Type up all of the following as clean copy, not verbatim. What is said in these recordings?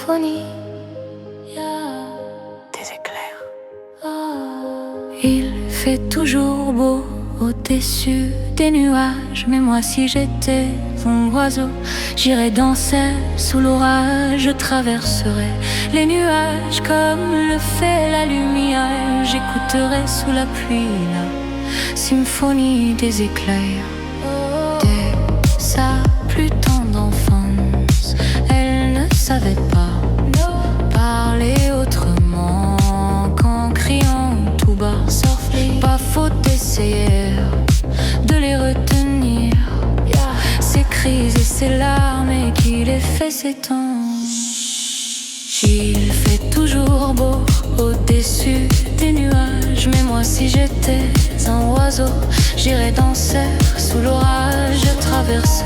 symphonie des éclairs. Il fait toujours beau au-dessus des nuages, mais moi si j'étais un oiseau, j'irais danser sous l'orage. Je traverserais les nuages comme le fait la lumière. J'écouterais sous la pluie la symphonie des éclairs. Dès sa plus tendre enfance, elle ne savait pas parler autrement qu'en criant tout bas. Pas faute d'essayer de les retenir, ses cris et ses larmes, et qui les fait s'étendre. Il fait toujours beau au-dessus des nuages, mais moi si j'étais un oiseau, j'irais danser sous l'orage. Je traverse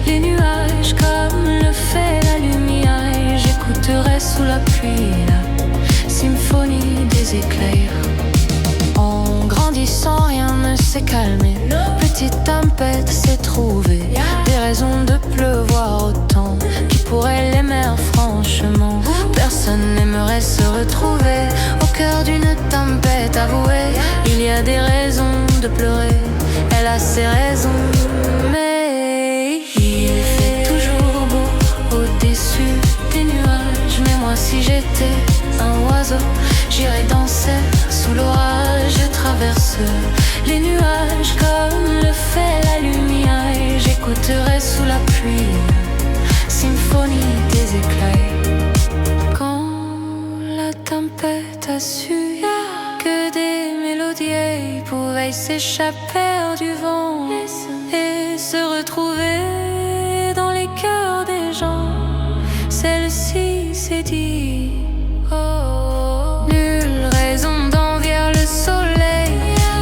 les nuages comme le fait la lumière, et j'écouterais sous la pluie la symphonie des éclairs. En grandissant, rien ne s'est calmé. Petite tempête s'est trouvée, des raisons de pleuvoir autant. Qui pourrait l'aimer franchement? Personne n'aimerait se retrouver au cœur d'une tempête avouée. Il y a des raisons de pleurer, elle a ses raisons, mais il fait toujours beau au-dessus des nuages. Mais moi si j'étais un oiseau, j'irais danser sous l'orage. Je traverse les nuages comme le fait la lumière, et j'écouterais sous la pluie la symphonie des éclairs. Quand la tempête a su que des mélodies pouvaient s'échapper du vent et se retrouver dans les cœurs des gens, celle-ci s'est dit: oh, nulle raison d'envier le soleil.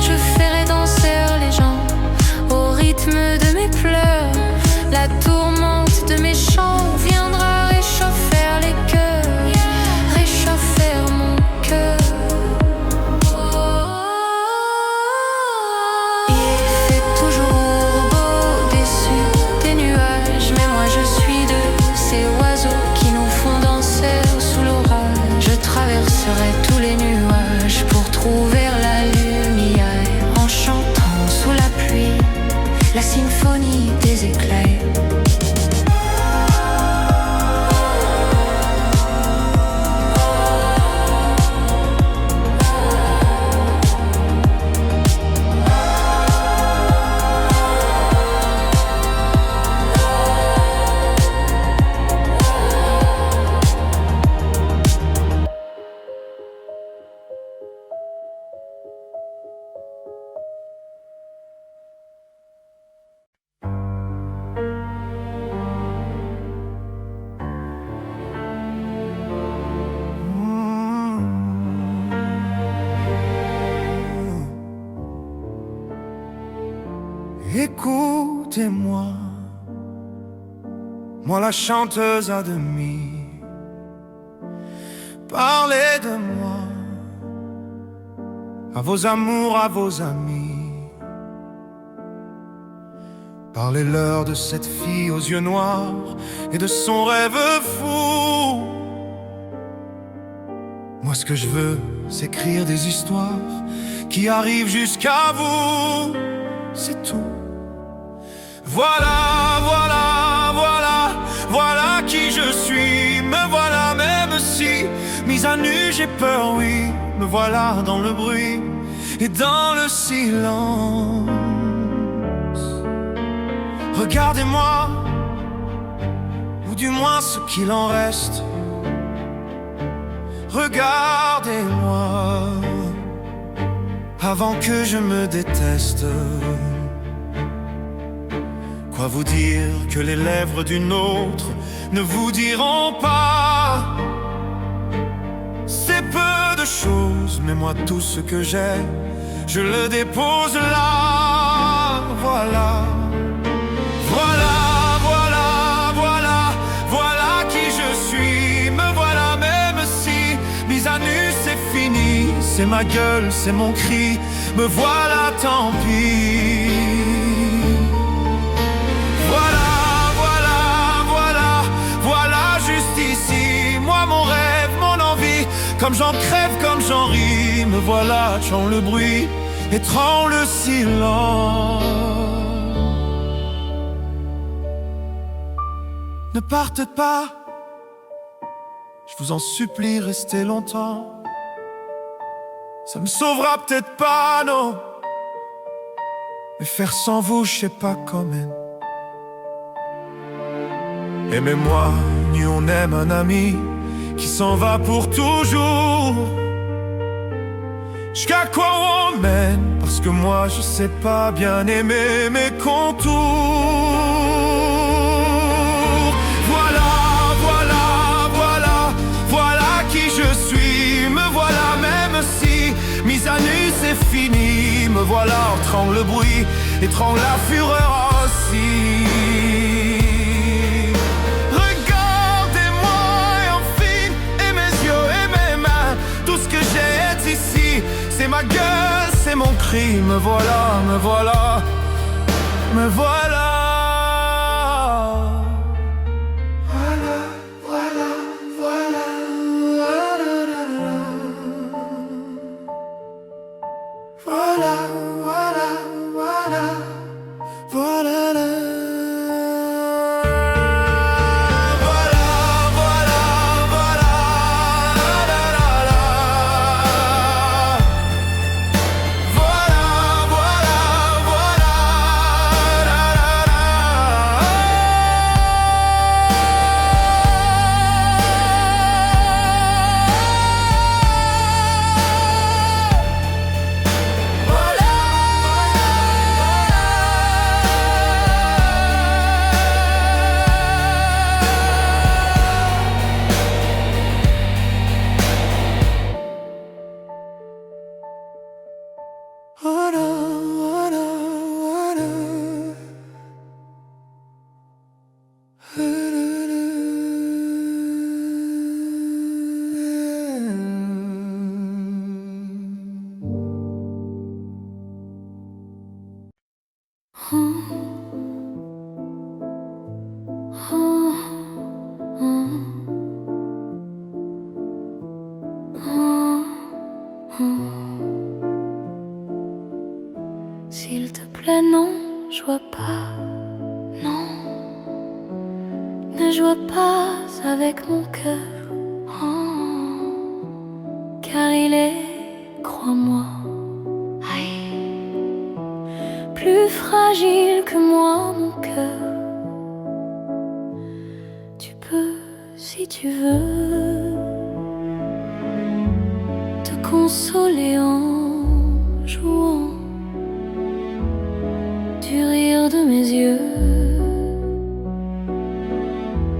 Je ferai danser les gens au rythme de mes pleurs. La tourmente de mes chants viendra réchauffer les cœurs, réchauffer mon cœur. Il fait toujours beau au-dessus des nuages, mais moi je suis de ces oiseaux qui nous font danser sous l'orage. Je traverserai tous les nuages pour trouver la lumière, en chantant sous la pluie la symphonie des éclairs. Écoutez-moi, moi la chanteuse à demi. Parlez de moi à vos amours, à vos amis. Parlez-leur de cette fille aux yeux noirs et de son rêve fou. Moi ce que je veux, c'est écrire des histoires qui arrivent jusqu'à vous. C'est tout. Voilà, voilà, voilà, voilà qui je suis. Me voilà même si, mise à nu, j'ai peur, oui. Me voilà dans le bruit et dans le silence. Regardez-moi, ou du moins ce qu'il en reste. Regardez-moi, avant que je me déteste. Quoi vous dire que les lèvres d'une autre ne vous diront pas? C'est peu de choses, mais moi tout ce que j'ai, je le dépose là. Voilà, voilà, voilà, voilà, voilà qui je suis. Me voilà même si, mise à nu, c'est fini. C'est ma gueule, c'est mon cri, me voilà, tant pis. Voilà, voilà, voilà, voilà juste ici. Comme j'en crève, comme j'en ris, me voilà, chant le bruit, étrange le silence. Ne partez pas, je vous en supplie, restez longtemps. Ça me sauvera peut-être pas, non, mais faire sans vous, je sais pas comment. Aimez-moi, ni on aime un ami qui s'en va pour toujours. Jusqu'à quoi on mène? Parce que moi je sais pas bien aimer mes contours. Voilà, voilà, voilà, voilà qui je suis. Me voilà même si mise à nu c'est fini. Me voilà étrangle le bruit, étrangle la fureur aussi. C'est ma gueule, c'est mon cri, me voilà, me voilà, me voilà. Voilà, voilà, voilà, voilà, voilà, voilà, voilà, voilà. S'il te plaît, non, joue pas, non, ne joue pas avec mon cœur, oh, car il est, crois-moi, plus fragile que moi, mon cœur. Tu peux, si tu veux, te consoler en jouant du rire de mes yeux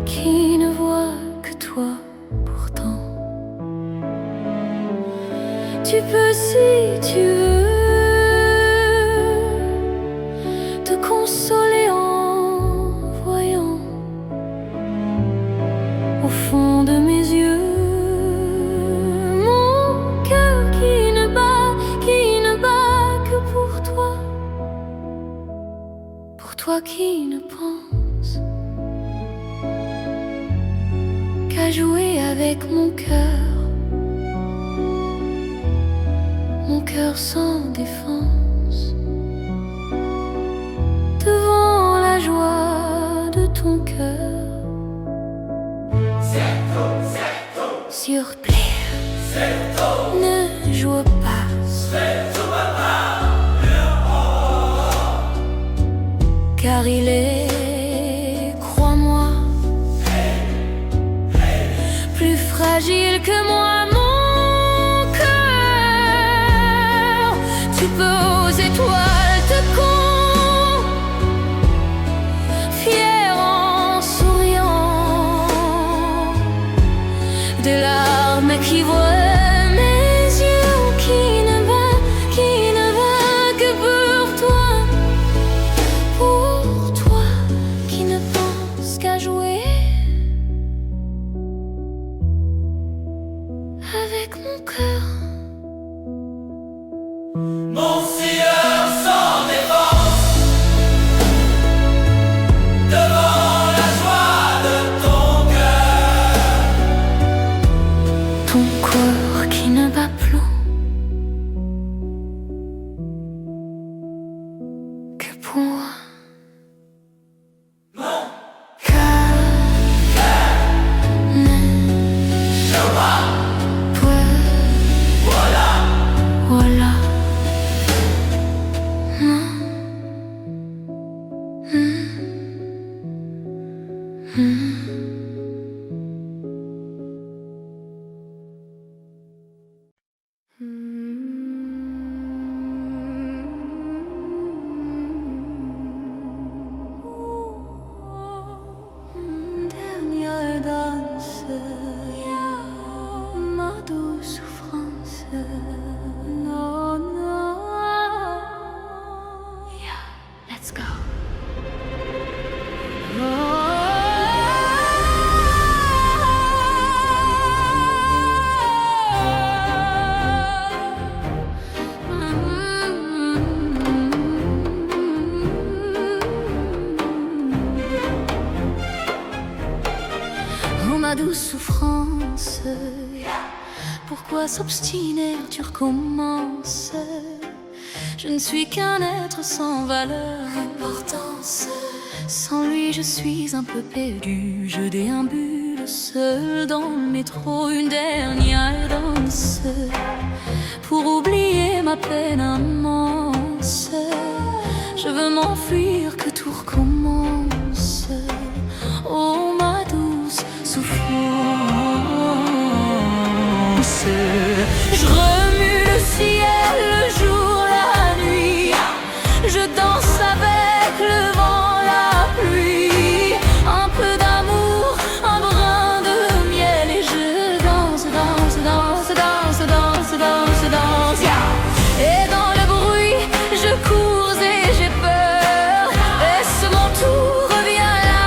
qui ne voient que toi pourtant. Tu peux, si tu veux, te consoler en voyant au fond de mes yeux mon cœur qui ne bat que pour toi. Toi qui ne pense qu'à jouer avec mon cœur sans défense, devant la joie de ton cœur. S'il te plaît, ne joue pas, car il est, crois-moi, plus fragile que moi, mon cœur. Tu peux aux étoiles te confier en souriant, des larmes qui voient avec mon cœur. Mon sieur sans défense, devant la joie de ton cœur. Ton corps Voilà. Dernière danse, ma douce souffrance. Non, non. Yeah, let's go. Oh ma douce souffrance, pourquoi s'obstiner, tu recommences. Je ne suis qu'un être sans valeur, importance. Sans lui je suis un peu perdu, je déambule seul dans le métro. Une dernière danse pour oublier ma peine immense. Je veux m'enfuir, que tout recommence. Oh ma douce souffrance, je remue le ciel, le jour, la nuit. Je danse avec le vent, la pluie. Un peu d'amour, un brin de miel. Et je danse, danse, danse, danse, danse, danse, danse. Et dans le bruit, je cours et j'ai peur. Et ce mon tour revient la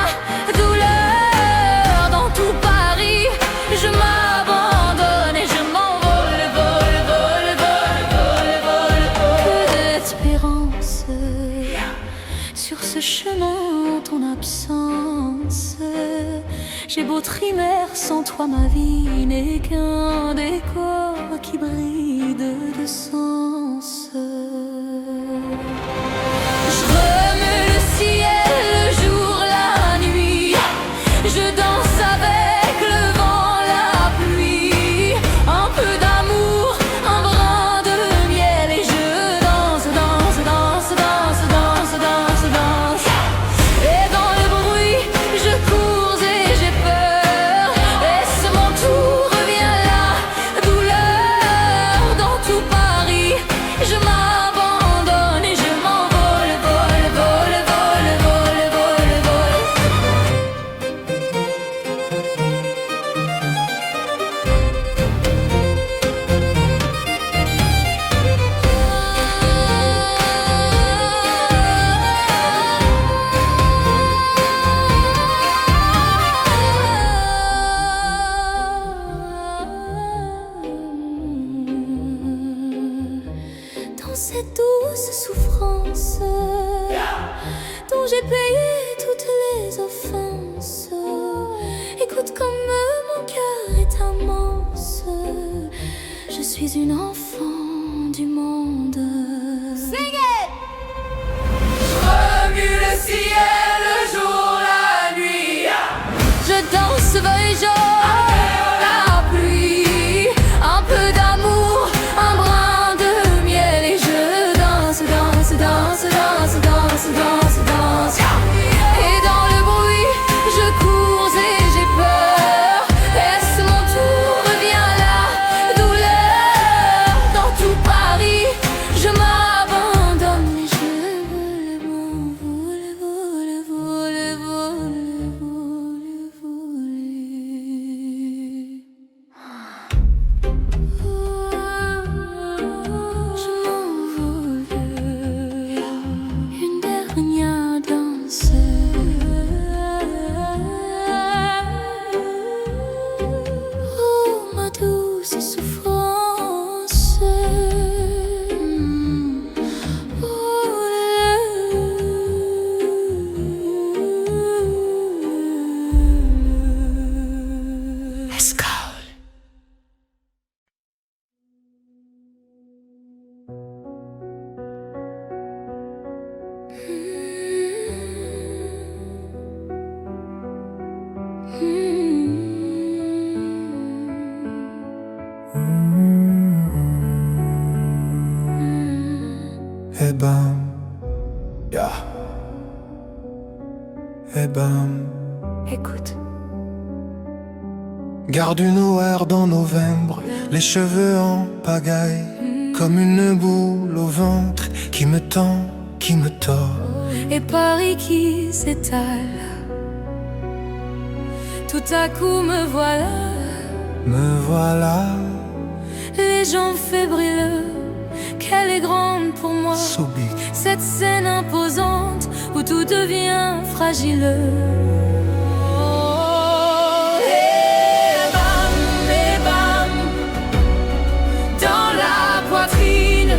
douleur. Dans tout Paris, je m'abandonne et je m'envole, vole, vole, vole, vole, vole, vole. Que d'espérance sur ce chemin en ton absence. J'ai beau trimer, sans toi ma vie n'est qu'un décor qui brille de sens. Je remue le ciel, le jour, la nuit. Je danse avec le vent, la pluie. Un peu d'amour, un brin de miel. Et je danse, danse, danse, danse, danse, danse, danse. Et dans le bruit, je cours et j'ai peur. Et ce mon tour revient la douleur. Dans tout Paris, je m'abandonne et je m'envole, vole, vole, vole, vole, vole, vole. Dans cette douce souffrance dont j'ai payé toutes les offenses, écoute comme mon cœur est immense. Je suis une enfant du monde. Sing it! Remue le ciel, le jour, la nuit. Je danse feuille jaune, la pluie. Un peu d'amour, un brin de miel. Et je danse, danse, danse, danse, danse, danse, danse. Et dans le bruit, je cours et j'ai peur. Et ce mon tour revient la douleur. Dans bam. Écoute. Garde une OR dans novembre, les cheveux en pagaille, comme une boule au ventre qui me tend, qui me tord. Et Paris qui s'étale. Tout à coup me voilà, les jambes fébriles, qu'elle est grande pour moi. So big. Cette scène imposante où tout devient fragile. Oh, et bam, dans la poitrine.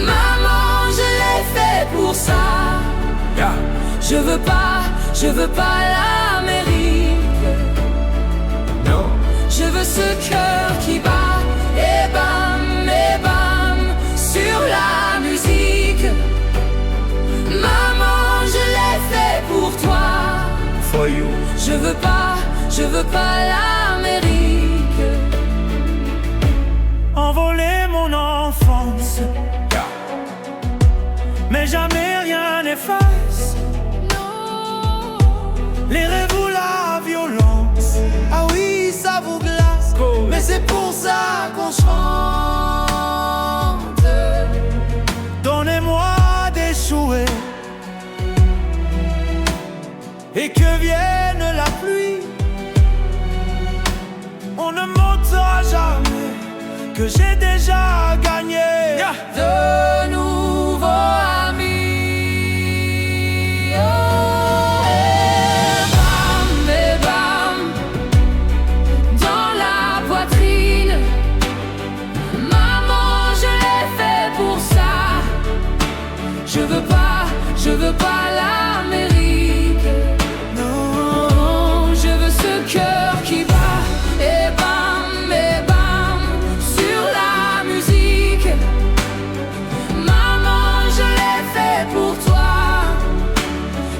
Maman, je l'ai fait pour ça. Yeah. Je veux pas l'Amérique. Non. Je veux ce cœur qui bat. Et bam, sur la musique. Maman, je l'ai fait pour toi. For you. Je veux pas l'Amérique. Envoler mon enfance, yeah. Mais jamais rien n'efface les rêves ou la violence. Ah oui, ça vous glace, mais c'est pour ça qu'on chante. Donnez-moi des souhaits et que vienne la pluie. On ne m'ôtera jamais que j'ai déjà gagné, yeah. De nouveaux amis. Je veux pas l'Amérique. Non, je veux ce cœur qui bat. Et bam, sur la musique. Maman, je l'ai fait pour toi.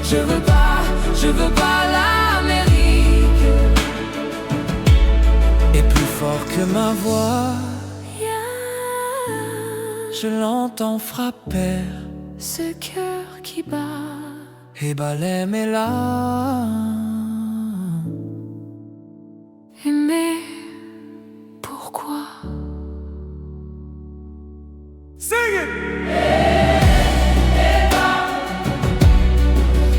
Je veux pas l'Amérique. Et plus fort que ma voix, je l'entends frapper ce cœur qui bat et balaie mes larmes. Mais pourquoi? Sing it!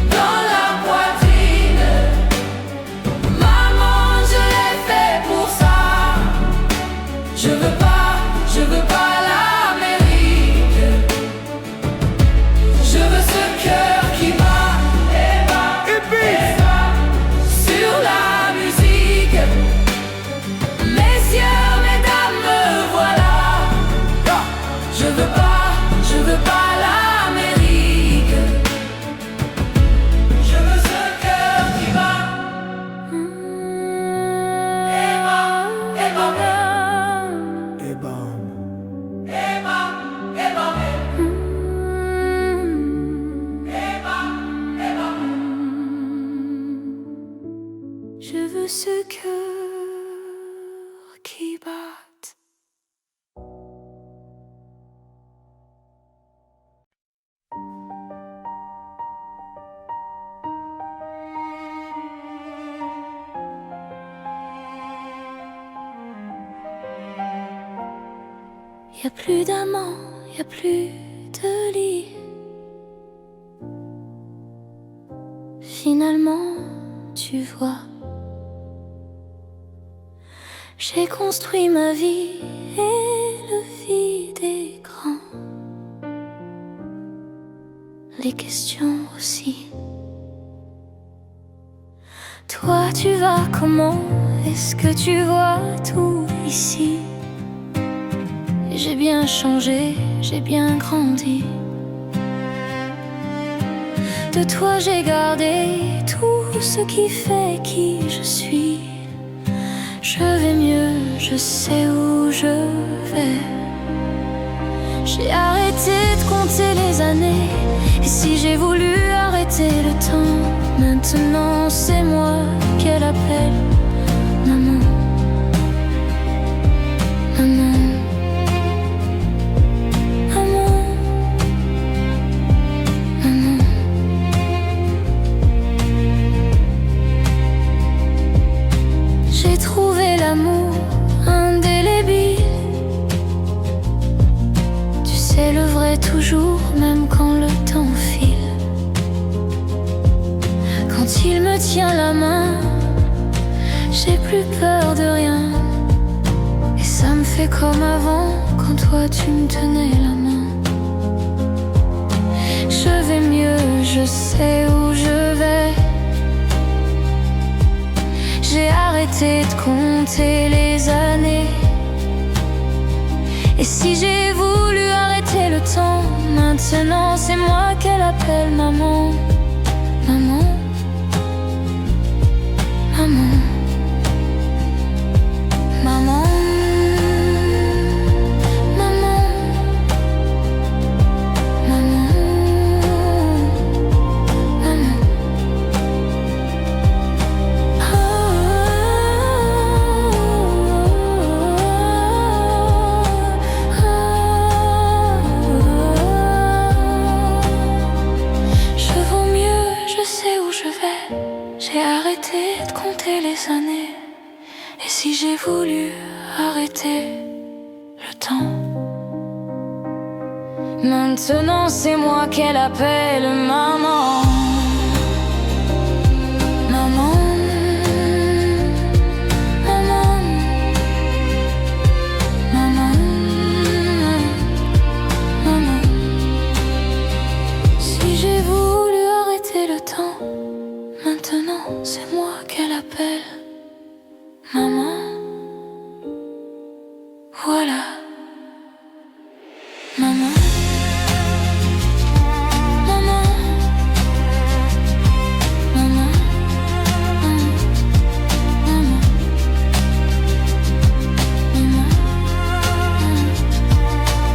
Dans la poitrine. Maman, je l'ai fait pour ça. Je veux pas ce cœur qui bat. Y a plus d'amants, y a plus de lit. Finalement, tu vois, j'ai construit ma vie et le vide est grand. Les questions aussi. Toi, tu vas comment? Est-ce que tu vois tout ici? J'ai bien changé, j'ai bien grandi. De toi j'ai gardé tout ce qui fait qui je suis. Je vais mieux, je sais où je vais. J'ai arrêté de compter les années. Et si j'ai voulu arrêter le temps, maintenant c'est moi qu'elle appelle maman. Maman. Maman. d'amour indélébile. Tu sais le vrai toujours, même quand le temps file. Quand il me tient la main, j'ai plus peur de rien. Et ça me fait comme avant, quand toi tu me tenais la main. Je vais mieux, je sais où je vais. J'ai arrêté de compter les années. Et si j'ai voulu arrêter le temps, maintenant c'est moi qu'elle appelle maman. Maman, maman, maman, maman, maman, maman. Je vaux mieux, je sais où je vais. J'ai arrêté de compter les années. Et si j'ai voulu arrêter le temps, maintenant c'est moi qu'elle appelle maman. Maman, maman, maman, maman. Si j'ai voulu arrêter le temps, maintenant c'est moi qu'elle appelle maman. Voilà, maman, maman, maman, maman, maman, maman,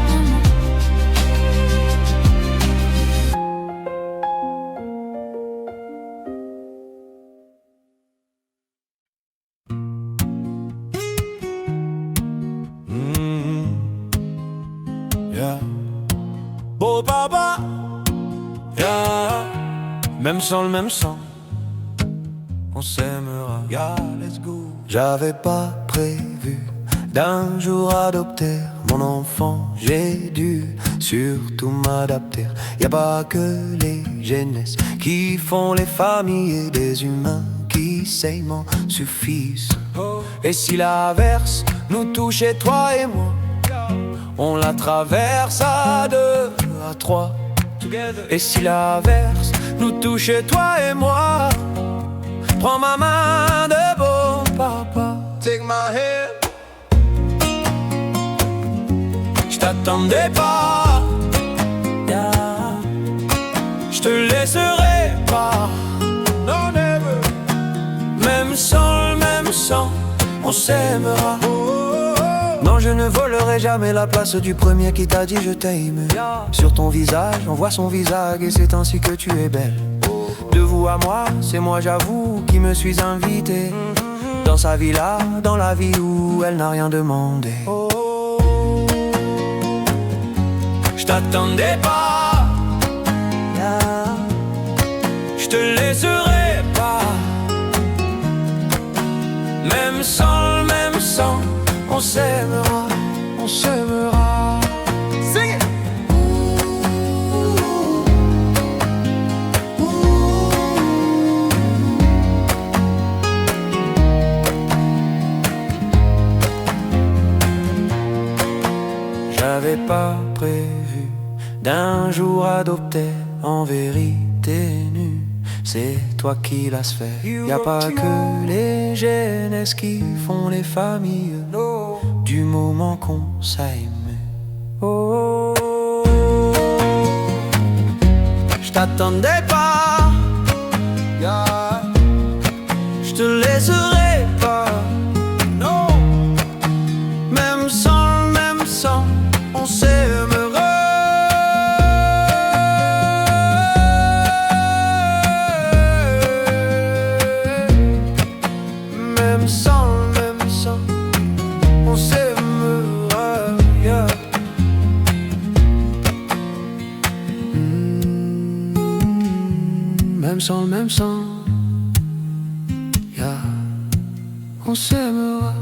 maman. Yeah. Beau papa, yeah. Même sang, le même sang, on s'aimera. Yeah, let's go. J'avais pas prévu d'un jour adopter mon enfant. J'ai dû surtout m'adapter. Y a pas que les jeunesses qui font les familles, et des humains qui s'aiment suffisent. Et si l'averse nous touchait, toi et moi, on la traverse à deux, à trois. Et si l'averse nous touchait, toi et moi, prends ma main de beau papa. Take my hand. J't'attendais pas, yeah. J'te laisserai pas, no never. Même sans le même sang, on s'aimera. Non, je ne volerai jamais la place du premier qui t'a dit je t'aime. Sur ton visage, on voit son visage et c'est ainsi que tu es belle. De vous à moi, c'est moi j'avoue qui me suis invité dans sa villa, dans la vie où elle n'a rien demandé. Je t'attendais pas, je te laisserai pas. Même sans le même sang, on s'aimera, on s'aimera. Sing it. J'avais pas prévu d'un jour adopter en vérité nue. C'est toi qui l'as fait. Y a pas que les jeunesses qui font les familles du moment qu'on s'aime. Oh, je t'attendais pas, yeah. Je te laisserai pas, non. Même sans le même sang, on s'aimera. Même sans le même sang, on s'aimera, yeah. Même sans le même sang, yeah. On s'aimera.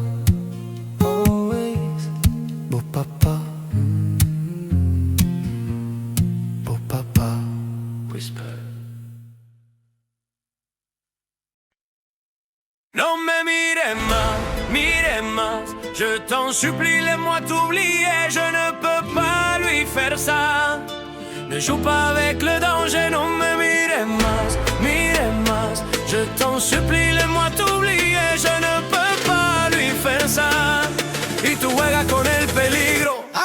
mince. Je t'en supplie, laisse-moi t'oublier. Je ne peux pas lui faire ça. Ne joue pas avec le danger, no me mires más, mires más. Je t'en supplie, laisse-moi t'oublier. Je ne peux pas lui faire ça. Y tú juegas con el peligro. ¡Ay!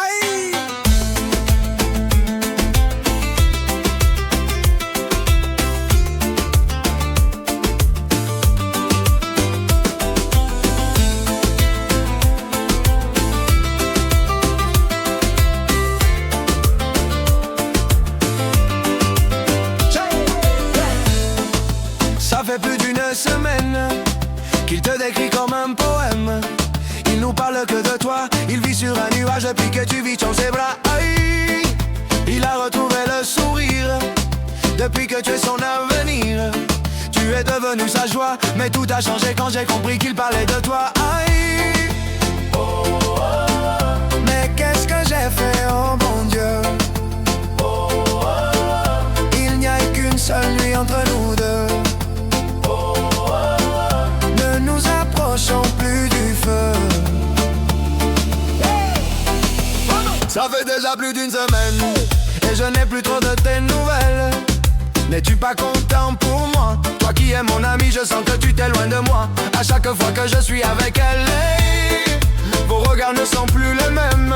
Ça fait plus d'une semaine qu'il te décrit comme un poème. Il nous parle que de toi, il vit sur un nuage depuis que tu vis dans ses bras. Aïe, il a retrouvé le sourire depuis que tu es son avenir. Tu es devenu sa joie, mais tout a changé quand j'ai compris qu'il parlait de toi. Aïe, oh, oh, oh. Mais qu'est-ce que j'ai fait, oh mon Dieu. Oh, oh, oh. Il n'y a eu qu'une seule nuit entre nous deux. Ne nous approchons plus du feu. Ça fait déjà plus d'une semaine et je n'ai plus trop de tes nouvelles. N'es-tu pas content pour moi? Toi qui es mon ami, je sens que tu t'éloignes de moi. À chaque fois que je suis avec elle, hey, vos regards ne sont plus les mêmes.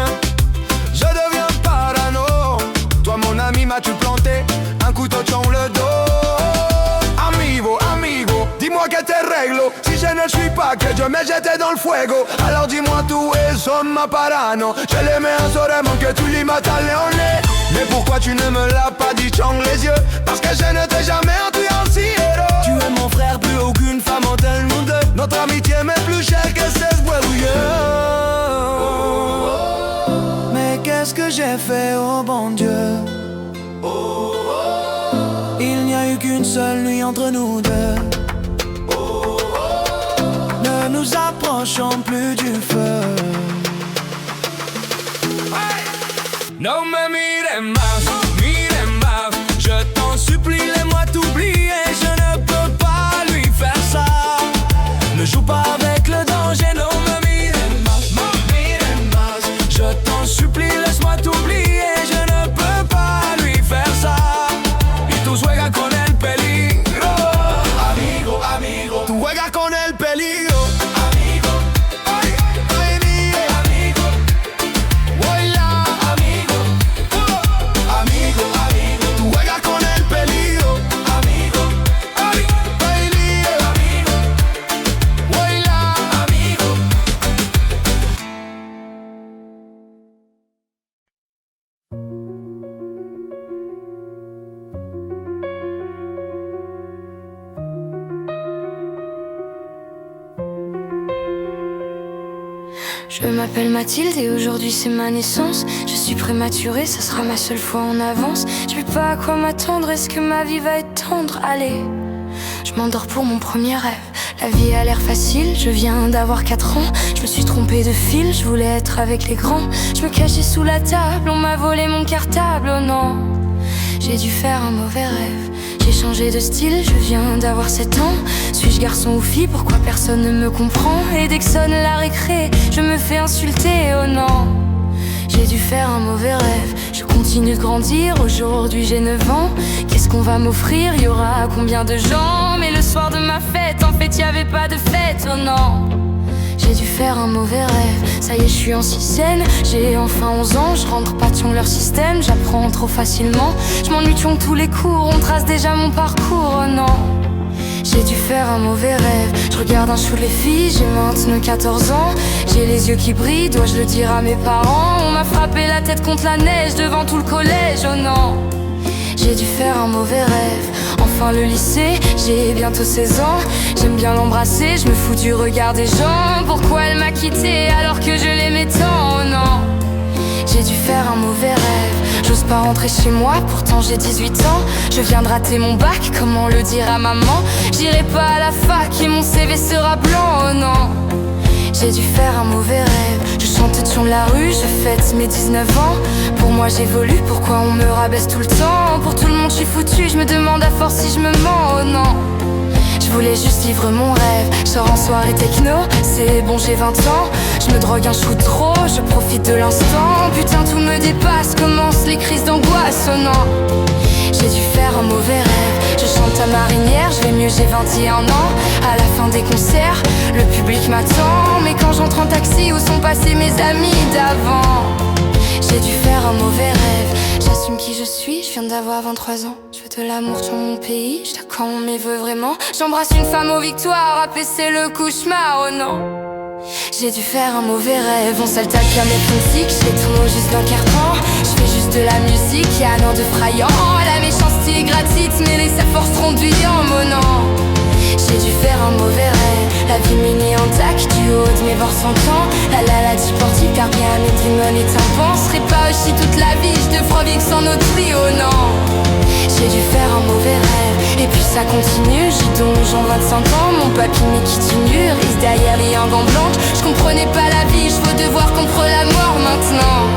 Je deviens parano. Toi mon ami, m'as-tu planté un couteau dans le dos? Amigo, amigo, dis-moi que te réglo. Si je ne suis pas que Dieu me jette dans le fuego. Alors dis-moi tu es son parano. Je l'aimais assurément que tu lui matas leoné. Mais pourquoi tu ne me l'as pas dit dans les yeux? Parce que je ne t'ai jamais entendu ainsi héros. Tu es mon frère, plus aucune femme en tel nous deux. Notre amitié m'est plus chère que 16 bouilleux. Mais qu'est-ce que j'ai fait, oh bon Dieu? Il n'y a eu qu'une seule nuit entre nous deux. Ne nous approchons plus du feu. Non me mires más, mires más. Je t'en supplie, laisse-moi t'oublier. Je ne peux pas lui faire ça. Ne joue pas avec le danger. Non me mires más, mires más. Je t'en supplie, laisse-moi t'oublier. Je ne peux pas lui faire ça. Tú juegas con el peligro. Amigo, amigo. Tú juegas con el peligro. Amigo. Ay, ay, amigo. Hola. Amigo. Amigo, amigo. Tú juegas con el peligro. Amigo. Ay, ay, amigo. Hola. Amigo. Je m'appelle Mathilde et aujourd'hui c'est ma naissance. Je suis prématurée, ça sera ma seule fois en avance. Je sais pas à quoi m'attendre, est-ce que ma vie va être tendre? Allez, je m'endors pour mon premier rêve. La vie a l'air facile, je viens d'avoir 4 ans. Je me suis trompée de fil, je voulais être avec les grands. Je me cachais sous la table, on m'a volé mon cartable, oh non. J'ai dû faire un mauvais rêve. J'ai changé de style, je viens d'avoir 7 ans. Suis-je garçon ou fille, pourquoi personne ne me comprend? Et dès que sonne la récré, je me fais insulter, oh non. J'ai dû faire un mauvais rêve, je continue de grandir, aujourd'hui j'ai 9 ans. Qu'est-ce qu'on va m'offrir, y aura combien de gens? Mais le soir de ma fête, en fait y'avait pas de fête, oh non. J'ai dû faire un mauvais rêve, ça y est je suis en sixième. J'ai enfin 11 ans, je rentre pas dans leur système. J'apprends trop facilement, je m'ennuie de tous les cours. On trace déjà mon parcours, oh non. J'ai dû faire un mauvais rêve, je regarde un show les filles. J'ai maintenant 14 ans, j'ai les yeux qui brillent. Dois-je le dire à mes parents? On m'a frappé la tête contre la neige devant tout le collège, oh non. J'ai dû faire un mauvais rêve, enfin le lycée, j'ai bientôt 16 ans. J'aime bien l'embrasser, je me fous du regard des gens. Pourquoi elle m'a quitté alors que je l'aimais tant, oh non. J'ai dû faire un mauvais rêve, j'ose pas rentrer chez moi, pourtant j'ai 18 ans. Je viens de rater mon bac, comment le dire à maman? J'irai pas à la fac et mon CV sera blanc, oh non. J'ai dû faire un mauvais rêve, je chante sur la rue, je fête mes 19 ans. Pour moi j'évolue, pourquoi on me rabaisse tout le temps? Pour tout le monde je suis foutu, je me demande à force si je me mens, oh non. Je voulais juste vivre mon rêve. Je sors en soirée techno, c'est bon j'ai 20 ans. Je me drogue un chou trop, je profite de l'instant. Putain tout me dépasse, commencent les crises d'angoisse. Oh non, j'ai dû faire un mauvais rêve. Je chante à marinière, je vais mieux, j'ai 21 ans. À la fin des concerts, le public m'attend. Mais quand j'entre en taxi, où sont passés mes amis d'avant? J'ai dû faire un mauvais rêve. J'assume qui je suis, je viens d'avoir 23 ans. Je veux de l'amour sur mon pays, je quand on m'y veut vraiment. J'embrasse une femme aux victoires, après c'est le cauchemar, oh non. J'ai dû faire un mauvais rêve, on s'attaque à mes classiques. J'ai tout juste d'un carton, je fais juste de la musique, y'a un an de frayant. La méchanceté est gratuite, mais les sa force renduyant, oh non. J'ai dû faire un mauvais rêve, la vie m'est en tac, du haut de mes bords 100 ans. La du portique, car bien mes dreams et tympans. Serait pas aussi toute la vie, je devrais vivre sans notre vie, oh non. J'ai dû faire un mauvais rêve, et puis ça continue. J'ai donc j'en 25 ans, mon papy qui continue. Risque derrière les un gant blanc. Je comprenais pas la vie, je veux devoir contre la mort maintenant.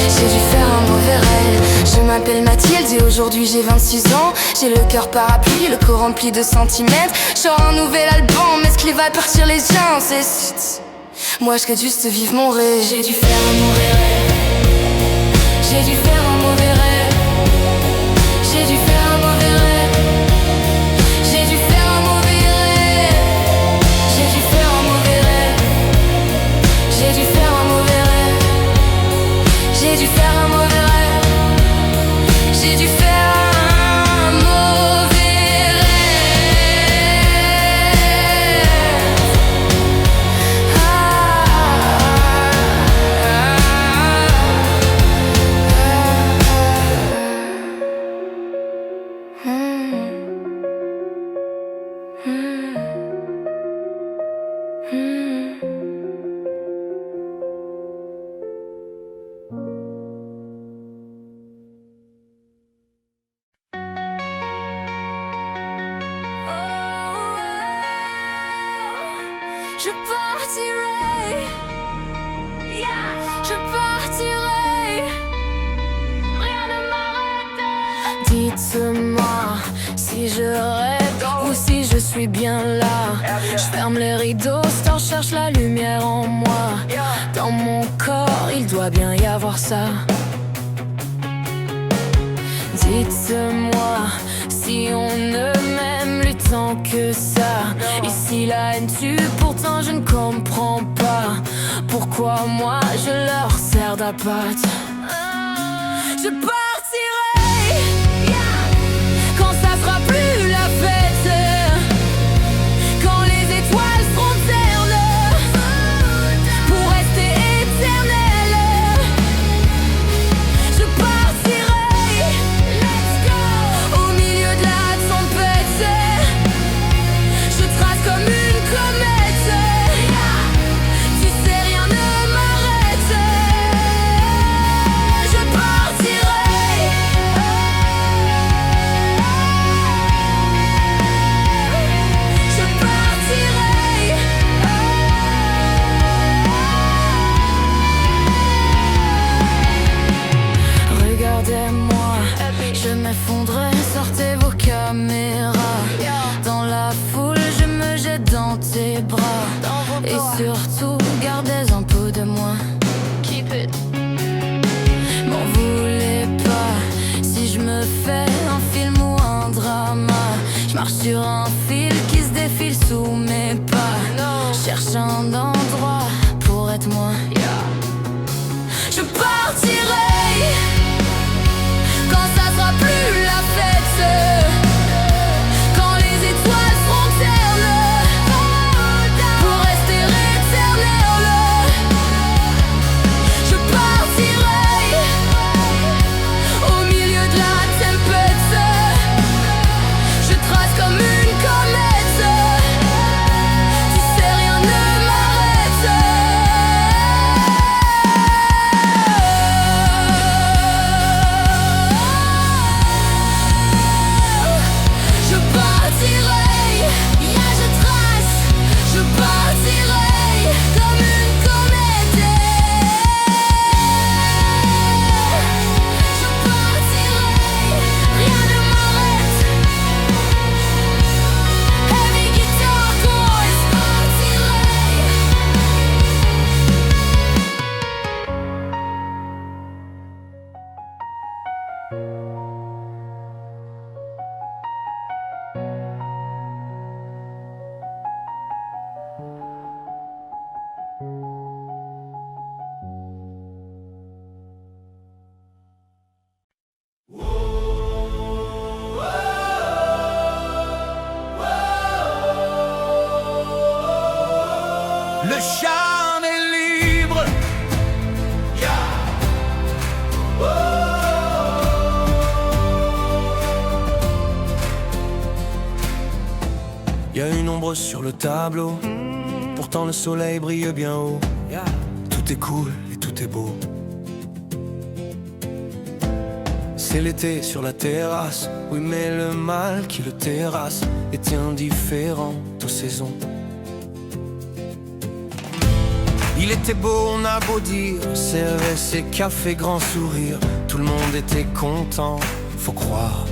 J'ai dû faire un mauvais rêve. Je m'appelle Mathilde et aujourd'hui j'ai 26 ans. J'ai le cœur parapluie, le corps rempli de centimètres. Genre un nouvel album, est-ce qu'il va partir les gens? C'est... Moi je souhaite juste vivre mon rêve. J'ai dû faire un mauvais rêve. J'ai dû faire un mauvais rêve. J'ai dû faire un mauvais rêve. J'ai dû faire un mauvais rêve. J'ai dû faire un mauvais rêve. J'ai dû faire un mauvais rêve. J'ai dû faire un mauvais rêve. J'ai dû faire un mauvais Je partirai, je partirai, rien ne m'arrête. Dites-moi si je rêve ou si je suis bien là. Je ferme les rideaux, star cherche la lumière en moi. Dans mon corps, il doit bien y avoir ça. Dites-moi si on ne m'aime plus tant que ça. Ici la haine tue, pourtant je ne comprends pas pourquoi moi je leur sers d'appât. Je partirai quand ça sera plus la fête, quand les étoiles seront ternes pour rester éternelles. Je partirai au milieu de la tempête. Je trace comme une comète. Tu sais, rien ne m'arrête. Je partirai. Je partirai. Regardez-moi, je m'effondrerai, sortez vos caméras. Dans la foule, je me jette dans tes bras. Et surtout, gardez un peu de moi. Keep it. M'en voulez pas si je me fais un film ou un drama. Je marche sur un fil qui se défile sous mes pas. Cherche un endroit pour être moi. Je partirai quand ça sera plus la fête, quand les étoiles seront ternes pour rester éternelles. Je partirai au milieu de la tempête. Je trace comme une comète. nombreux sur le tableau, pourtant le soleil brille bien haut. Tout est cool et tout est beau. C'est l'été sur la terrasse, oui mais le mal qui le terrasse est indifférent aux saisons. Il était beau, on a beau dire, servait ses cafés, grand sourire, tout le monde était content, faut croire.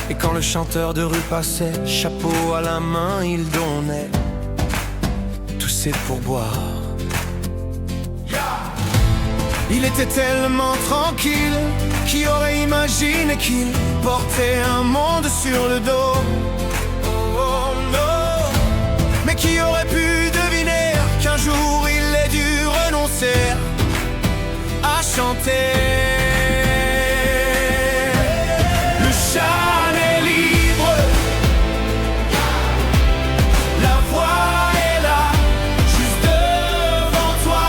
Et quand le chanteur de rue passait, chapeau à la main, il donnait tout c'est pour boire. Il était tellement tranquille, qui aurait imaginé qu'il portait un monde sur le dos. Oh non, mais qui aurait pu deviner qu'un jour il ait dû renoncer à chanter. Le chant est libre, la voix est là, juste devant toi.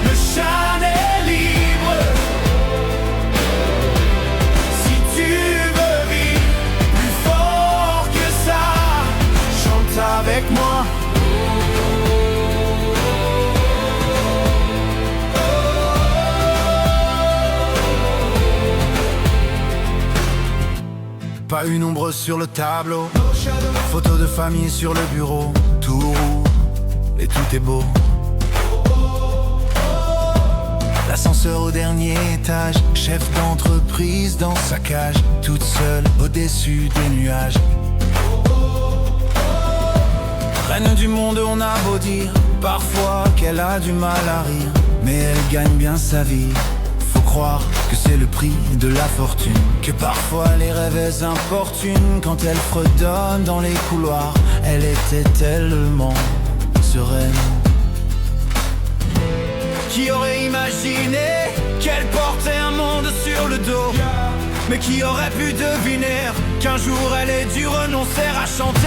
Le chant est libre, si tu veux vivre plus fort que ça, chante avec moi. Pas une ombre sur le tableau, photo de famille sur le bureau, tout roule et tout est beau. L'ascenseur au dernier étage, chef d'entreprise dans sa cage, toute seule au-dessus des nuages. Reine du monde, on a beau dire parfois qu'elle a du mal à rire, mais elle gagne bien sa vie. Faut croire que c'est le prix de la fortune, que parfois les rêves importunent. Quand elle fredonne dans les couloirs, elle était tellement sereine. Qui aurait imaginé qu'elle portait un monde sur le dos? Mais qui aurait pu deviner qu'un jour elle ait dû renoncer à chanter?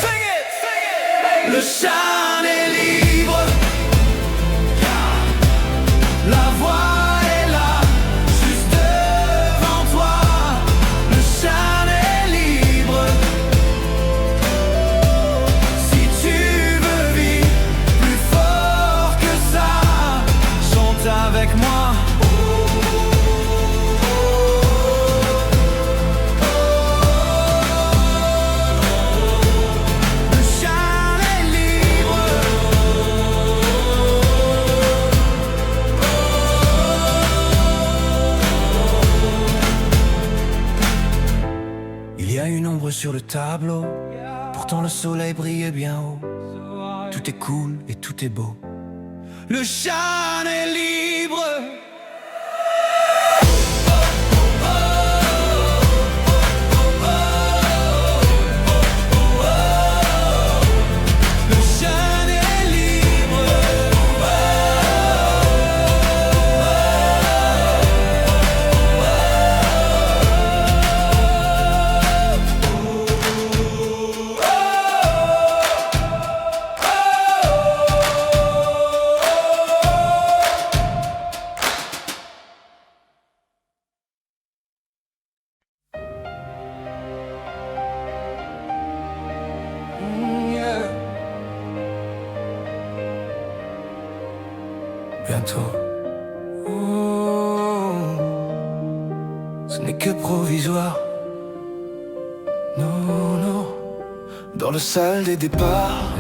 Sing it, sing it. Le chant est libre, la voix est là, juste devant toi. Le chant est libre, si tu veux vivre plus fort que ça, chante avec moi. Le chant est libre, il y a une ombre sur le tableau, pourtant le soleil brille bien haut. Tout est cool et tout est beau. Le chant est libre. Le chant est libre. Bientôt, ce n'est que provisoire. Non, non, dans le salle des départs,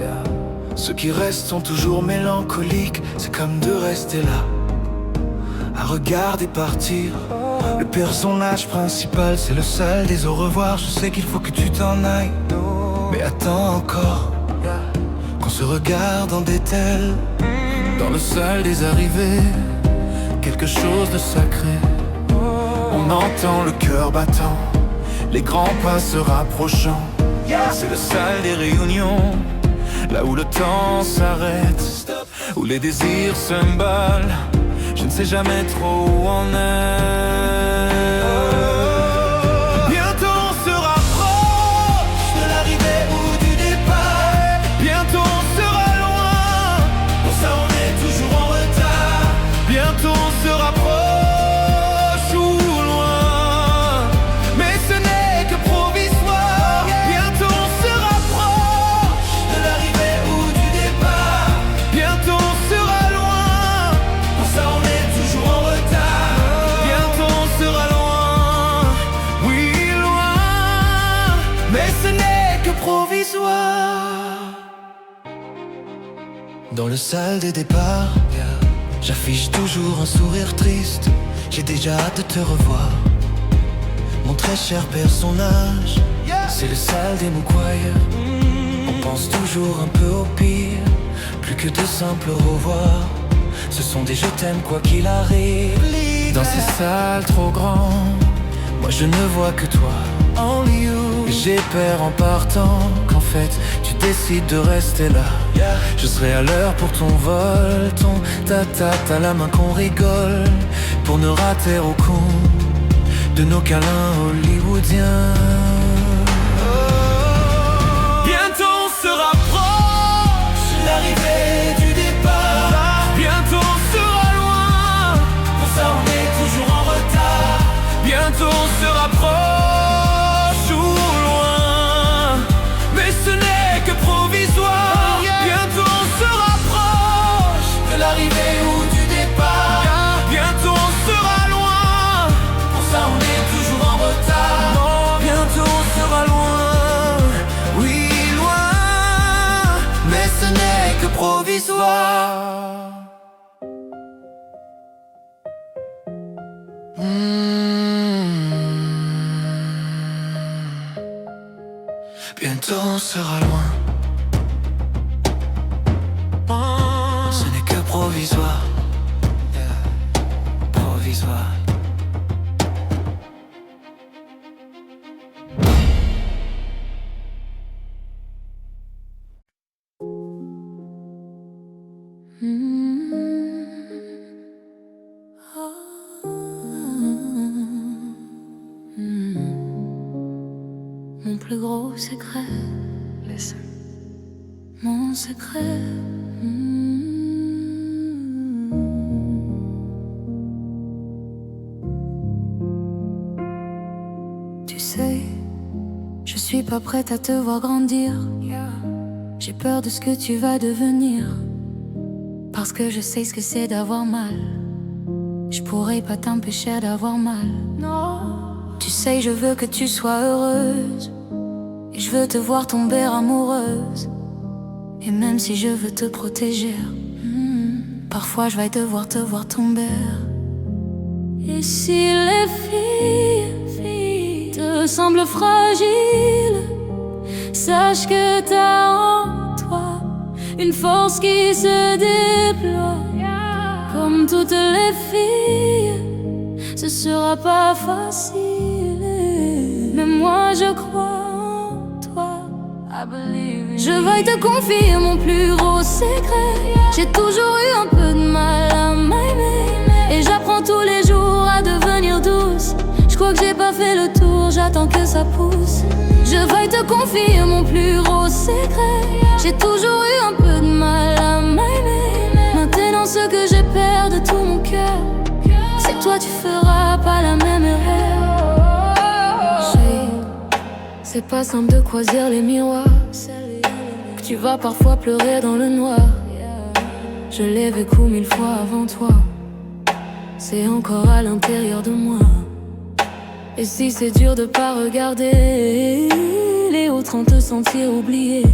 ceux qui restent sont toujours mélancoliques. C'est comme de rester là, à regarder partir. Le personnage principal, c'est le seul des au revoir. Je sais qu'il faut que tu t'en ailles, mais attends encore, qu'on se regarde en détail. Dans le salle des arrivées, quelque chose de sacré. On entend le cœur battant, les grands pas se rapprochant. C'est le salle des réunions, là où le temps s'arrête, où les désirs s'emballent. Je ne sais jamais trop où on est. Bientôt on se rapproche de l'arrivée ou du départ. Bientôt on sera loin, pour ça on est toujours en retard. Bientôt on se rapproche ou loin, mais ce n'est que provisoire. Dans le salle des départs, j'affiche toujours un sourire triste. J'ai déjà hâte de te revoir. Mon très cher personnage, c'est le sale des Moukouyes. On pense toujours un peu au pire, plus que de simples au revoir. Ce sont des je t'aime quoi qu'il arrive. Dans ces salles trop grandes, moi je ne vois que toi, only you. J'ai peur en partant qu'en fait tu décides de rester là. Je serai à l'heure pour ton vol, ton ta la main qu'on rigole, pour ne rater aucun de nos câlins hollywoodiens. Bientôt on se rapproche, l'arrivée du départ. Bientôt on sera loin, pour ça on est toujours en retard. Bientôt on se rapproche ou loin, mais ce n'est que provisoire. Bientôt on se rapproche de l'arrivée ou du départ. Bientôt on sera loin, pour ça on est toujours en retard. Bientôt on sera loin, oui loin, mais ce n'est que provisoire. Bientôt on sera loin, ce n'est que provisoire, provisoire. Mon plus gros secret, mon secret. Tu sais, je suis pas prête à te voir grandir. J'ai peur de ce que tu vas devenir, parce que je sais ce que c'est d'avoir mal. Je pourrais pas t'empêcher d'avoir mal. Non. Tu sais, je veux que tu sois heureuse, et je veux te voir tomber amoureuse. Et même si je veux te protéger, parfois je vais devoir te voir tomber. Et si les filles te semblent fragiles, sache que t'as en toi une force qui se déploie. Comme toutes les filles, ce sera pas facile, mais moi je crois en toi. Je vais te confier mon plus gros secret. J'ai toujours eu un peu de mal à m'aimer, et j'apprends tous les jours à devenir douce. Je crois que j'ai pas fait le tour, j'attends que ça pousse. Je vais te confier mon plus gros secret. J'ai toujours eu un peu de mal à m'aimer. Maintenant ce que j'ai peur de tout mon cœur, c'est que toi tu feras pas la même erreur. C'est pas simple de croiser les miroirs, que tu vas parfois pleurer dans le noir. Je l'ai vécu 1000 fois avant toi, c'est encore à l'intérieur de moi. Et si c'est dur de pas regarder les autres en te sentir oublié,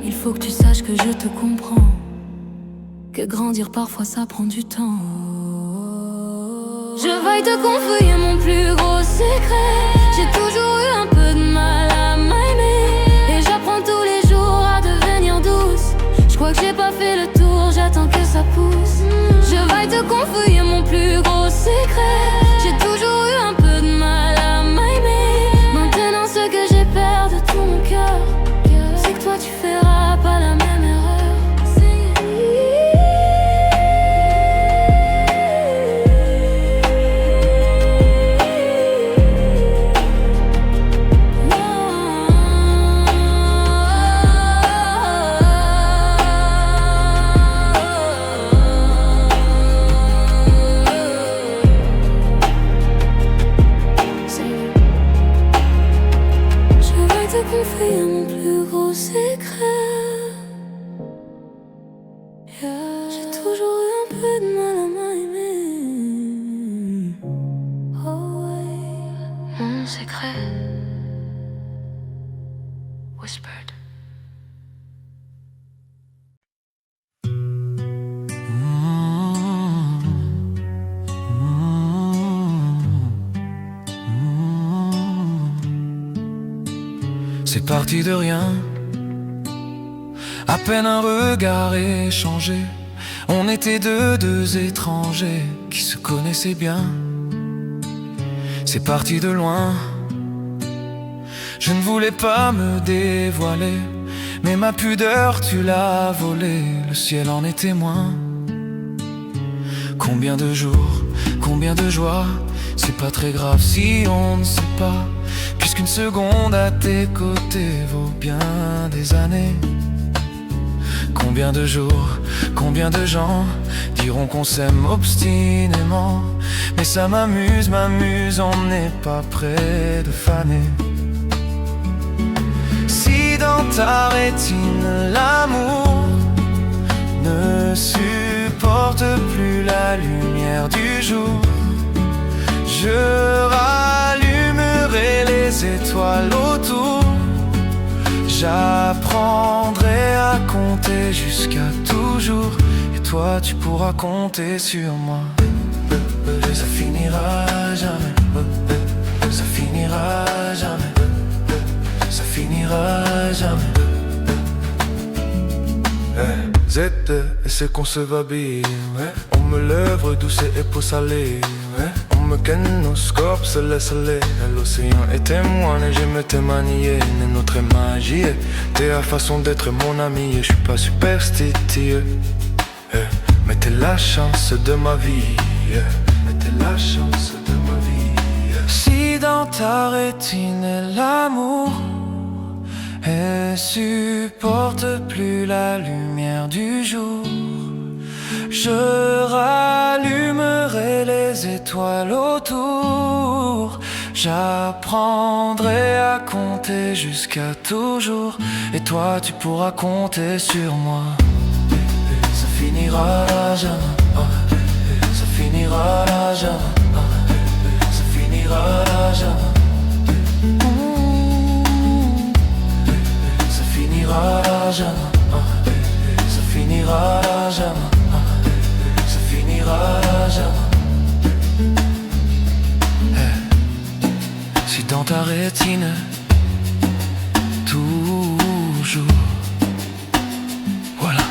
il faut que tu saches que je te comprends, que grandir parfois ça prend du temps. Je vais te confier mon plus gros secret. J'ai toujours eu un peu de mal à m'aimer, et j'apprends tous les jours à devenir douce. Je crois que j'ai pas fait le tour, j'attends que ça pousse. Je vais te confier mon plus gros secret. J'ai toujours eu un peu de mal à m'aimer. Maintenant ce que j'ai peur de tout mon cœur, c'est que toi tu feras pas la même erreur. Confier mon plus gros secret. J'ai toujours eu un peu de mal à m'aimer. Oh ouais. Mon secret. Whispered. c'est parti de rien. À peine un regard échangé, on était deux étrangers qui se connaissaient bien. C'est parti de loin. Je ne voulais pas me dévoiler, mais ma pudeur tu l'as volée, le ciel en est témoin. Combien de jours, combien de joies, c'est pas très grave si on ne sait pas, puisqu'une seconde à tes côtés vaut bien des années. Combien de jours, combien de gens diront qu'on s'aime obstinément, mais ça m'amuse, on n'est pas près de faner. Si dans ta rétine l'amour ne supporte plus la lumière du jour, je rallumerai les étoiles autour. J'apprendrai à compter jusqu'à toujours, et toi tu pourras compter sur moi. Ça finira jamais, ça finira jamais, ça finira jamais. Z, et c'est qu'on se va bien, on me lèvre douce et peau salée, on me ken, nos scorps se laissent aller. L'océan est témoin et je me t'ai manié. Notre magie, t'es la façon d'être mon ami. Je suis pas superstitieux, mais t'es la chance de ma vie, mais t'es la chance de ma vie. Si dans ta rétine l'amour elle supporte plus la lumière du jour, je rallumerai les étoiles autour. J'apprendrai à compter jusqu'à toujours, et toi tu pourras compter sur moi. Ça finira jamais, ça finira jamais, ça finira jamais. Ça finira jamais, ça finira jamais, ça finira jamais. Si dans ta rétine toujours, voilà.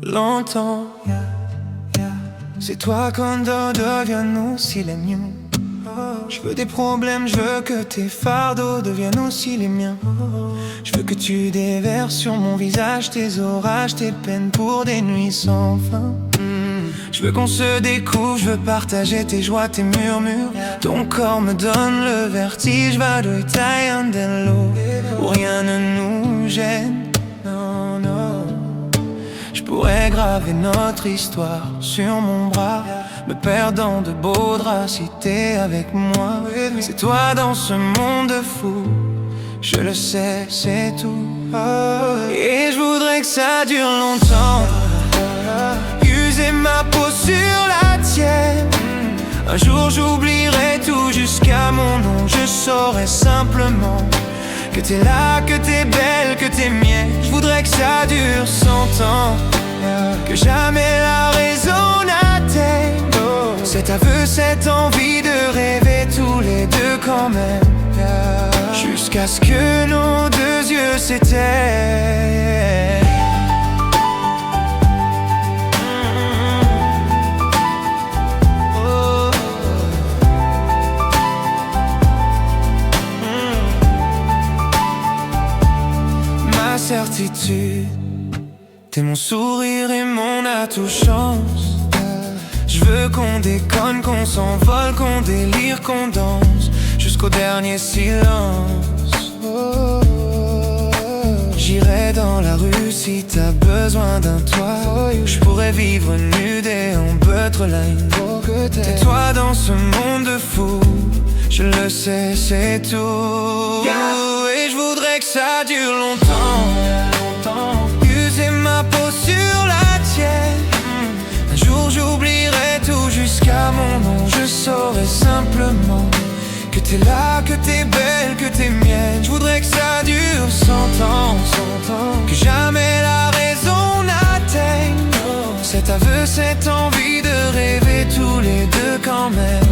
Longtemps, c'est toi qu'on devienne aussi les miens. Je veux des problèmes, je veux que tes fardeaux deviennent aussi les miens. Je veux que tu déverses sur mon visage tes orages, tes peines pour des nuits sans fin. Je veux qu'on se découvre, je veux partager tes joies, tes murmures. Ton corps me donne le vertige, vado Italiandello, où rien ne nous gêne. Non, non. Je pourrais graver notre histoire sur mon bras, me perdant de beaux draps si t'es avec moi. C'est toi dans ce monde fou, je le sais, c'est tout. Et je voudrais que ça dure longtemps, user ma peau sur la tienne. Un jour j'oublierai tout jusqu'à mon nom. Je saurai simplement que t'es là, que t'es belle, que t'es mienne. Je voudrais que ça dure 100 ans, que jamais la raison n'atteigne cet aveu, cette envie de rêver tous les deux quand même, jusqu'à ce que nos deux yeux s'éteignent. Ma certitude, t'es mon sourire et mon atout chance. Je veux qu'on déconne, qu'on s'envole, qu'on délire, qu'on danse jusqu'au dernier silence. J'irai dans la rue si t'as besoin d'un toit. Je pourrais vivre nu déambutre line. Tais-toi dans ce monde de fou, je le sais, c'est tout. Et je voudrais que ça dure longtemps, user ma peau sur la tienne. Un jour j'oublierai tout jusqu'à mon nom. Je saurai simplement que t'es là, que t'es belle, que t'es mienne. Je voudrais que ça dure 100 ans, que jamais la raison n'atteigne cet aveu, cette envie de rêver tous les deux quand même,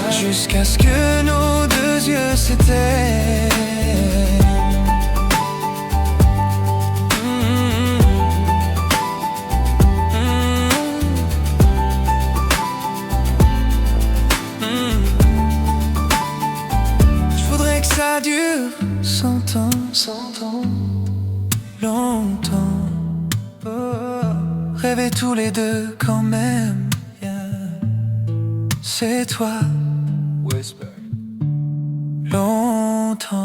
jusqu'à ce que nos deux yeux s'éteignent. Ça dure 100 ans, longtemps. Rêver tous les deux quand même, c'est toi. Whisper. Longtemps.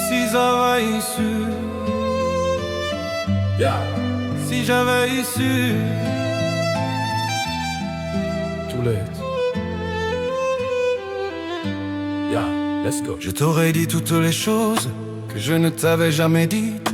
Si j'avais su, si j'avais su, too late. Let's go. Je t'aurais dit toutes les choses que je ne t'avais jamais dites,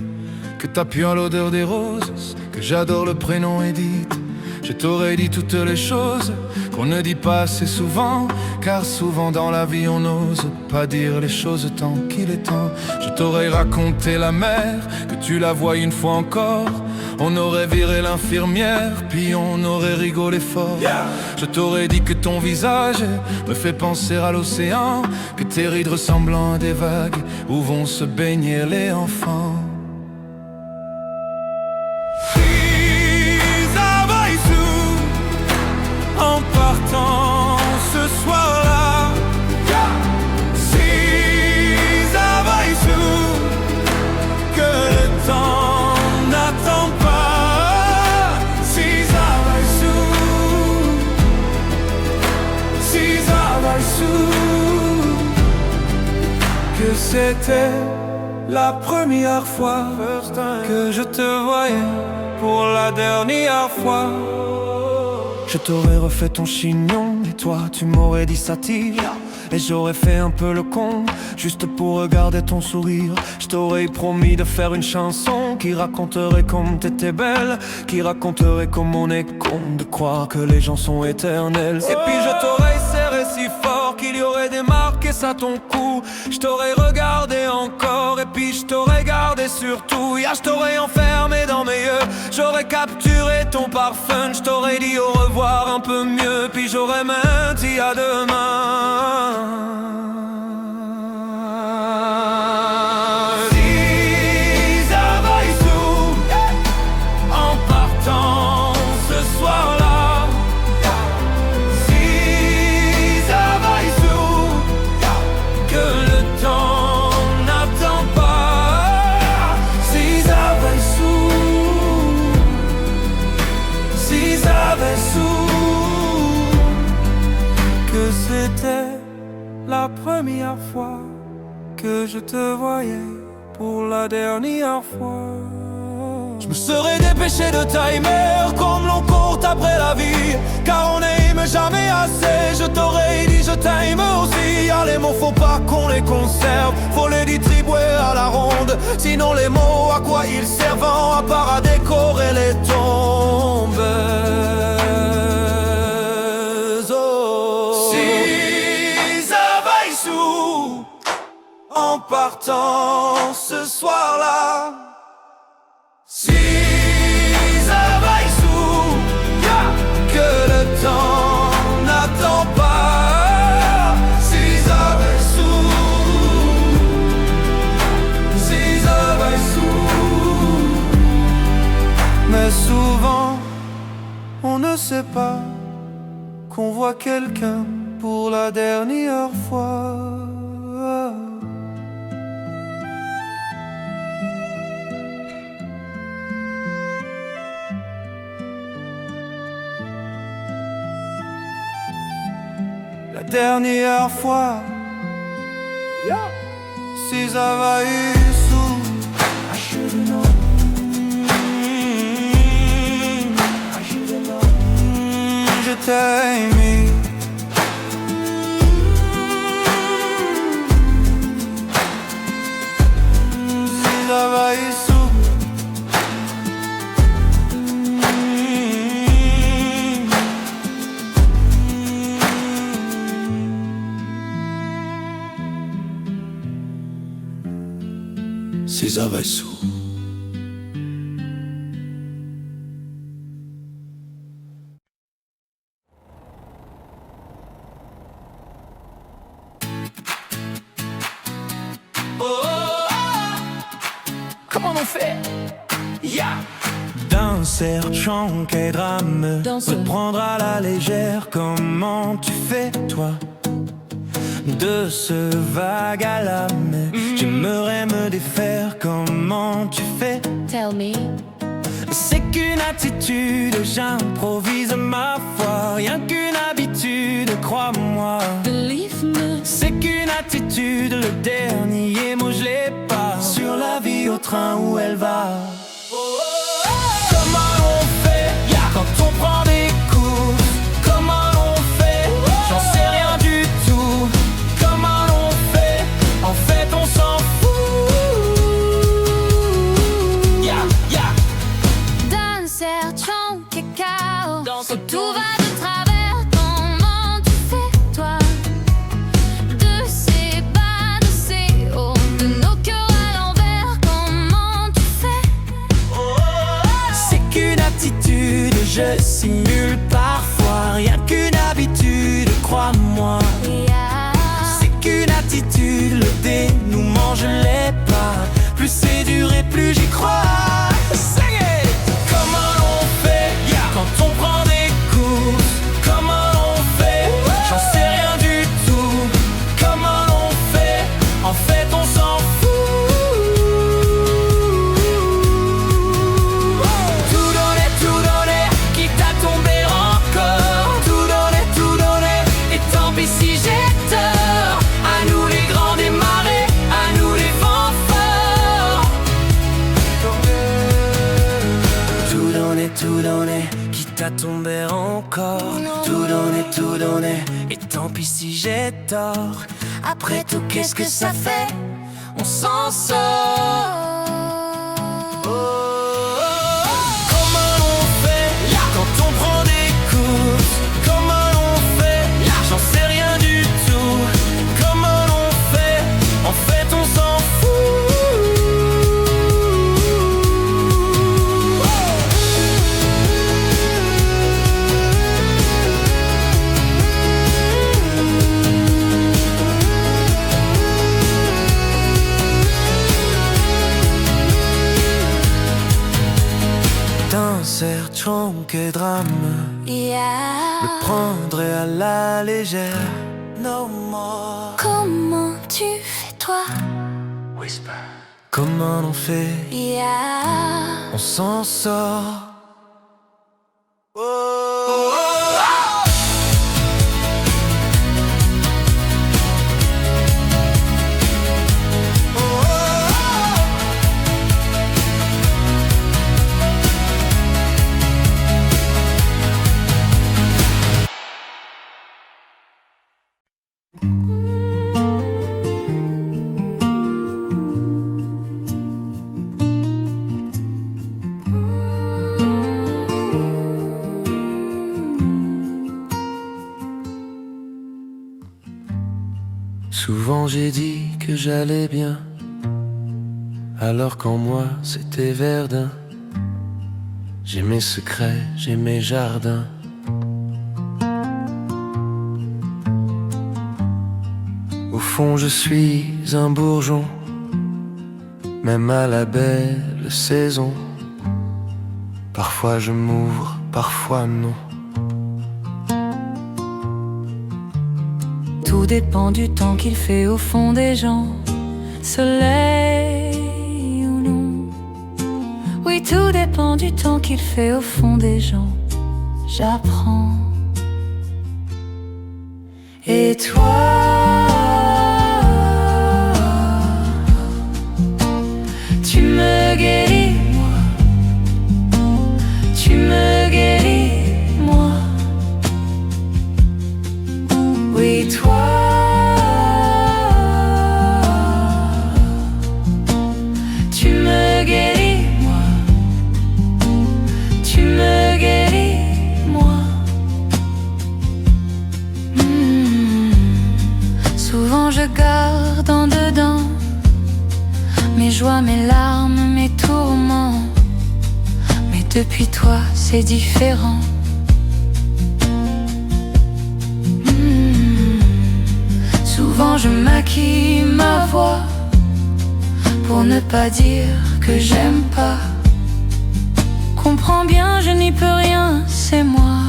que t'as pu en l'odeur des roses, que j'adore le prénom Edith. Je t'aurais dit toutes les choses qu'on ne dit pas assez souvent, car souvent dans la vie on n'ose pas dire les choses tant qu'il est temps. Je t'aurais raconté la mer, que tu la vois une fois encore. On aurait viré l'infirmière, puis on aurait rigolé fort. Je t'aurais dit que ton visage me fait penser à l'océan, que tes rides ressemblant à des vagues où vont se baigner les enfants. En partant ce soir-là, si j'avais su que le temps n'attend pas, si j'avais su que c'était la première fois que je te voyais pour la dernière fois. Je t'aurais refait ton chignon et toi tu m'aurais dit ça tire. Et j'aurais fait un peu le con juste pour regarder ton sourire. Je t'aurais promis de faire une chanson qui raconterait comme t'étais belle, qui raconterait comme on est con de croire que les gens sont éternels. Et puis je t'aurais serré si fort qu'il y aurait des marques à ton cou. Je t'aurais regardé encore et puis je t'aurais gardé surtout. Je t'aurais enfermé dans mes yeux, j'aurais capturé ton parfum. Je t'aurais dit au revoir un peu mieux, puis j'aurais même dit à demain. Si j'avais su en partant ce soir-là, si j'avais su que le temps n'attend pas, si j'avais su que c'était la première fois que je te voyais pour la dernière fois. Je me serais dépêché de timer comme l'on court après la vie, car on n'aime jamais assez. Je t'aurais dit je t'aime aussi. Y'a les mots, faut pas qu'on les conserve, faut les distribuer à la ronde. Sinon les mots, à quoi ils servent à part à décorer les tombes. En partant ce soir-là, si j'avais su que le temps n'attend pas, si j'avais su, mais souvent on ne sait pas qu'on voit quelqu'un pour la dernière fois. dernière fois. Si ça va sous, je t'ai aimé. Si ça va sous. César Vassou. Comment on fait? Danseur, chant et drame, se prendre à la légère. Comment tu fais, toi? De ce vague à l'âme, j'aimerais me défaire. Comment tu fais? Tell me. C'est qu'une attitude, j'improvise ma foi. Rien qu'une habitude, crois-moi. Believe me. C'est qu'une attitude, le dernier mot je l'ai pas. Sur la vie au train où elle va. Comment on fait quand on prend des coups? Comment on fait? J'en sais rien du tout. Comment on fait? En fait on s'en fout. Dancer, chunk et chaos. Quand tout va de travers, comment tu fais, toi? De ces bas, de ces hauts, de nos cœurs à l'envers, comment tu fais? C'est qu'une attitude, je simule parfois. Rien qu'une habitude, crois-moi. C'est qu'une attitude, le dénouement je l'ai pas. Plus c'est dur et plus j'y crois. Sing it! Comment on fait quand on prend des coups? Comment on fait? J'en sais rien du tout. Comment on fait? En fait on s'en fout. Tout donner, quitte à tomber encore. Tout donner, et tant pis si j'ai tort. À nous les grands démarrer, à nous les vents forts. Tout donner, quitte à tomber encore. Tout donner, et tant pis si j'ai tort. Après tout, qu'est-ce que ça fait? On s'en sort. Comment on fait quand on prend des coups? Comment on fait? J'en sais rien du tout. Comment on fait? En fait on s'en fout. Danseur, chunk et drame, me prendrai à la légère. No more. Comment tu fais, toi? Whisper. Comment on fait? On s'en sort. Souvent j'ai dit que j'allais bien, alors qu'en moi c'était Verdun. J'ai mes secrets, j'ai mes jardins. Au fond je suis un bourgeon, même à la belle saison. Parfois je m'ouvre, parfois non. Tout dépend du temps qu'il fait au fond des gens, soleil ou non. Oui, tout dépend du temps qu'il fait au fond des gens. J'apprends. Et toi, tu me guéris, moi. Tu me guéris, moi. Oui, toi, tu me guéris, moi. Tu me guéris, moi. Souvent je garde en dedans mes joies, mes larmes, mes tourments. Mais depuis toi c'est différent. Souvent je maquille ma voix pour ne pas dire que j'aime pas. Comprends bien, je n'y peux rien, c'est moi.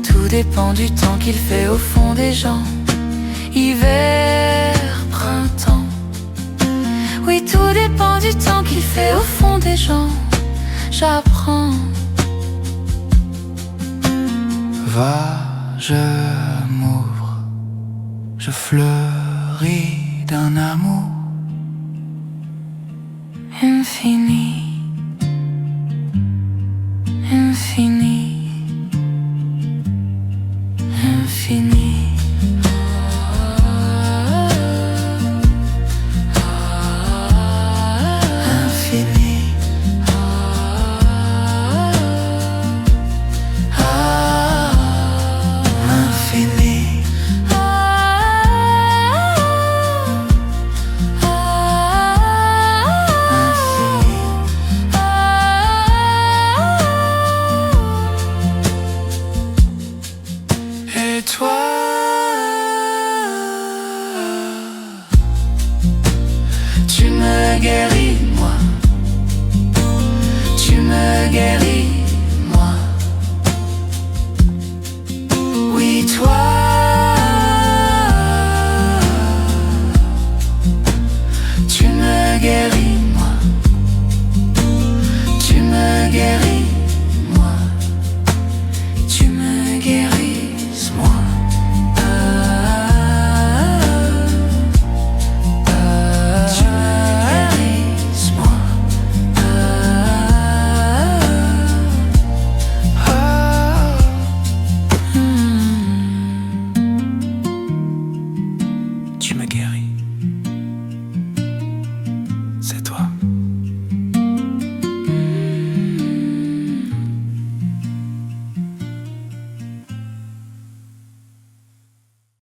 Tout dépend du temps qu'il fait au fond des gens. Hiver, printemps. Oui, tout dépend du temps qu'il fait au fond des gens. J'apprends. Va, je m'ouvre, je fleuris d'un amour Infini.